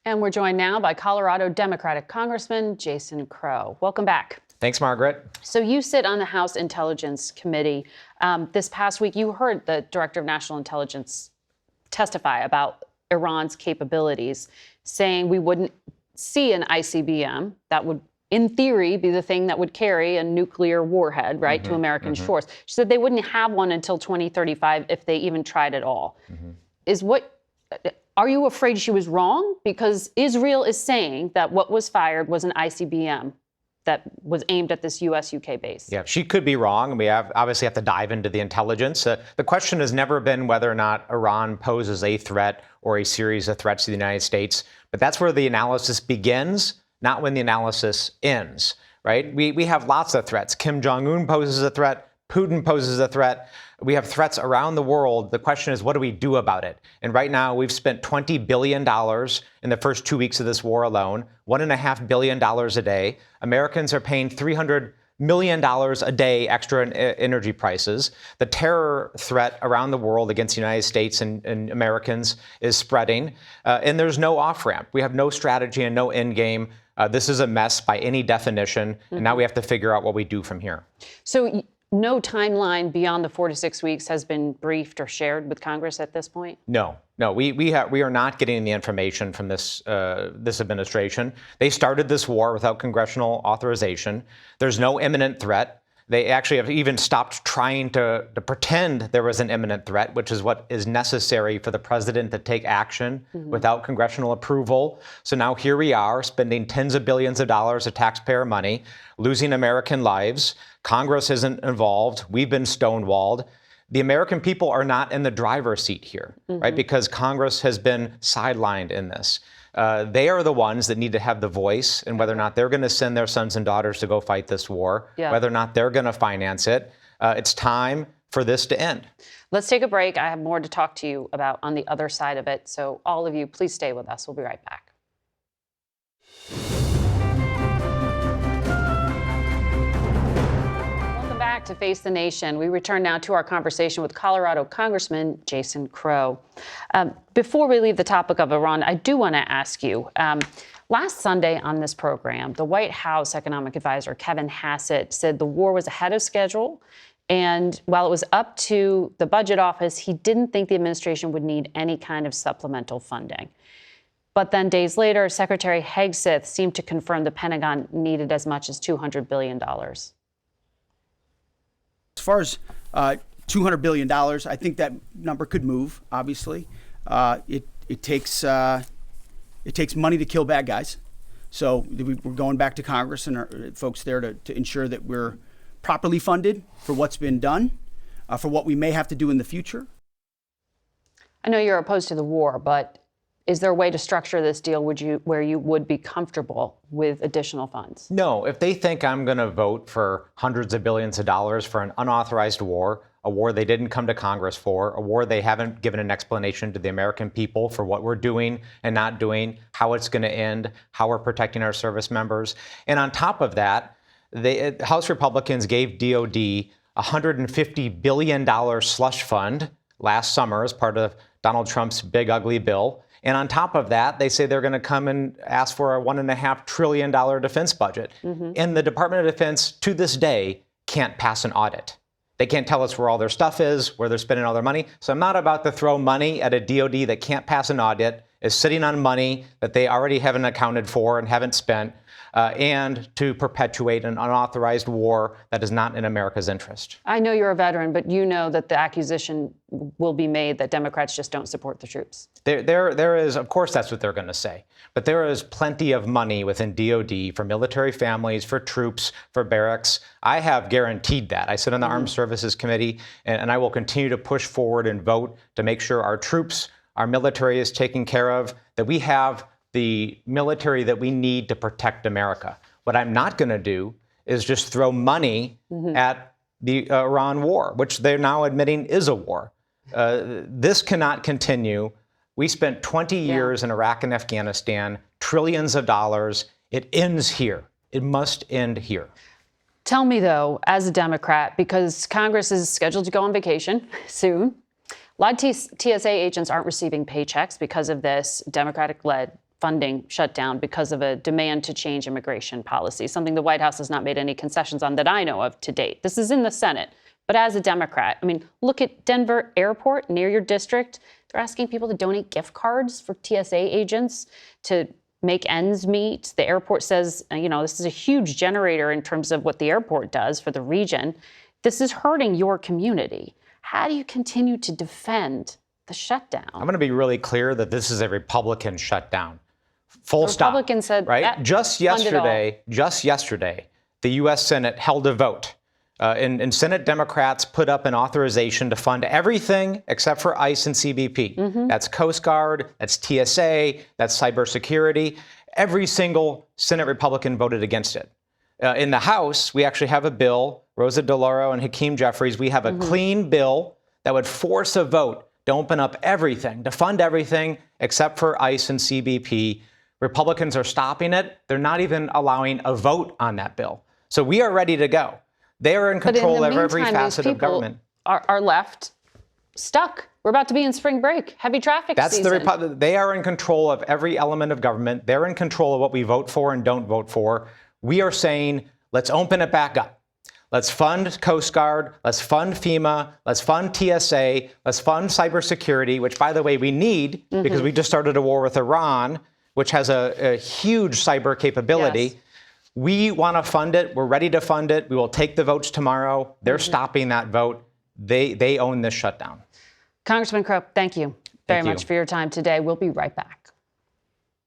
And we're joined now by Colorado Democratic Congressman Jason Crow. Welcome back. Thanks, Margaret. So you sit on the House Intelligence Committee. This past week, you heard the Director of National Intelligence testify about Iran's capabilities, saying we wouldn't see an ICBM that would, in theory, be the thing that would carry a nuclear warhead, right, to American shores. She said they wouldn't have one until 2035 if they even tried at all. Are you afraid she was wrong? Because Israel is saying that what was fired was an ICBM that was aimed at this U.S.-UK base. Yeah, she could be wrong. We obviously have to dive into the intelligence. The question has never been whether or not Iran poses a threat or a series of threats to the United States. But that's where the analysis begins, not when the analysis ends, right? We have lots of threats. Kim Jong-un poses a threat. Putin poses a threat. We have threats around the world. The question is, what do we do about it? And right now, we've spent $20 billion in the first 2 weeks of this war alone, $1.5 billion a day. Americans are paying $300 million a day extra in energy prices. The terror threat around the world against the United States and Americans is spreading. And there's no off-ramp. We have no strategy and no end game. This is a mess by any definition. And now we have to figure out what we do from here. So no timeline beyond the 4 to 6 weeks has been briefed or shared with Congress at this point? No, we are not getting the information from this administration. They started this war without congressional authorization. There's no imminent threat. They actually have even stopped trying to pretend there was an imminent threat, which is what is necessary for the president to take action without congressional approval. So now here we are spending tens of billions of dollars of taxpayer money, losing American lives. Congress isn't involved. We've been stonewalled. The American people are not in the driver's seat here, right? Because Congress has been sidelined in this. They are the ones that need to have the voice in whether or not they're going to send their sons and daughters to go fight this war, whether or not they're going to finance it. It's time for this to end. Let's take a break. I have more to talk to you about on the other side of it. So all of you, please stay with us. We'll be right back. Back to Face the Nation. We return now to our conversation with Colorado Congressman Jason Crow. Before we leave the topic of Iran, I do want to ask you, last Sunday on this program, the White House economic advisor Kevin Hassett said the war was ahead of schedule. And while it was up to the budget office, he didn't think the administration would need any kind of supplemental funding. But then days later, Secretary Hegseth seemed to confirm the Pentagon needed as much as $200 billion. As far as $200 billion, I think that number could move, obviously. It takes money to kill bad guys. So we're going back to Congress and our folks there to ensure that we're properly funded for what's been done, for what we may have to do in the future. I know you're opposed to the war, but is there a way to structure this deal where you would be comfortable with additional funds? No. If they think I'm going to vote for hundreds of billions of dollars for an unauthorized war, a war they didn't come to Congress for, a war they haven't given an explanation to the American people for what we're doing and not doing, how it's going to end, how we're protecting our service members. And on top of that, the House Republicans gave DOD a $150 billion slush fund last summer as part of Donald Trump's big ugly bill. And on top of that, they say they're going to come and ask for a $1.5 trillion defense budget. And the Department of Defense, to this day, can't pass an audit. They can't tell us where all their stuff is, where they're spending all their money. So I'm not about to throw money at a DOD that can't pass an audit, is sitting on money that they already haven't accounted for and haven't spent, and to perpetuate an unauthorized war that is not in America's interest. I know you're a veteran, but you know that the accusation will be made that Democrats just don't support the troops. There is, of course, that's what they're going to say. But there is plenty of money within DOD for military families, for troops, for barracks. I have guaranteed that. I sit on the Armed Services Committee, and I will continue to push forward and vote to make sure our troops, our military is taken care of, that we have the military that we need to protect America. What I'm not going to do is just throw money at the Iran war, which they're now admitting is a war. This cannot continue. We spent 20 years in Iraq and Afghanistan, trillions of dollars. It ends here. It must end here. Tell me, though, as a Democrat, because Congress is scheduled to go on vacation soon, a lot of TSA agents aren't receiving paychecks because of this Democratic-led funding shut down because of a demand to change immigration policy, something the White House has not made any concessions on that I know of to date. This is in the Senate. But as a Democrat, I mean, look at Denver Airport near your district. They're asking people to donate gift cards for TSA agents to make ends meet. The airport says, this is a huge generator in terms of what the airport does for the region. This is hurting your community. How do you continue to defend the shutdown? I'm going to be really clear that this is a Republican shutdown. Full stop. Republicans said right? that Just yesterday, the U.S. Senate held a vote. And Senate Democrats put up an authorization to fund everything except for ICE and CBP. That's Coast Guard, that's TSA, that's cybersecurity. Every single Senate Republican voted against it. In the House, we actually have a bill, Rosa DeLauro and Hakeem Jeffries, we have a clean bill that would force a vote to open up everything, to fund everything except for ICE and CBP. Republicans are stopping it. They're not even allowing a vote on that bill. So we are ready to go. They are in control of every facet of government. Are left stuck. We're about to be in spring break, heavy traffic season. They are in control of every element of government. They're in control of what we vote for and don't vote for. We are saying, let's open it back up. Let's fund Coast Guard. Let's fund FEMA. Let's fund TSA. Let's fund cybersecurity, which, by the way, we need because we just started a war with Iran, which has a huge cyber capability. Yes. We want to fund it. We're ready to fund it. We will take the votes tomorrow. They're stopping that vote. They own this shutdown. Congressman Crow, thank you very much for your time today. We'll be right back.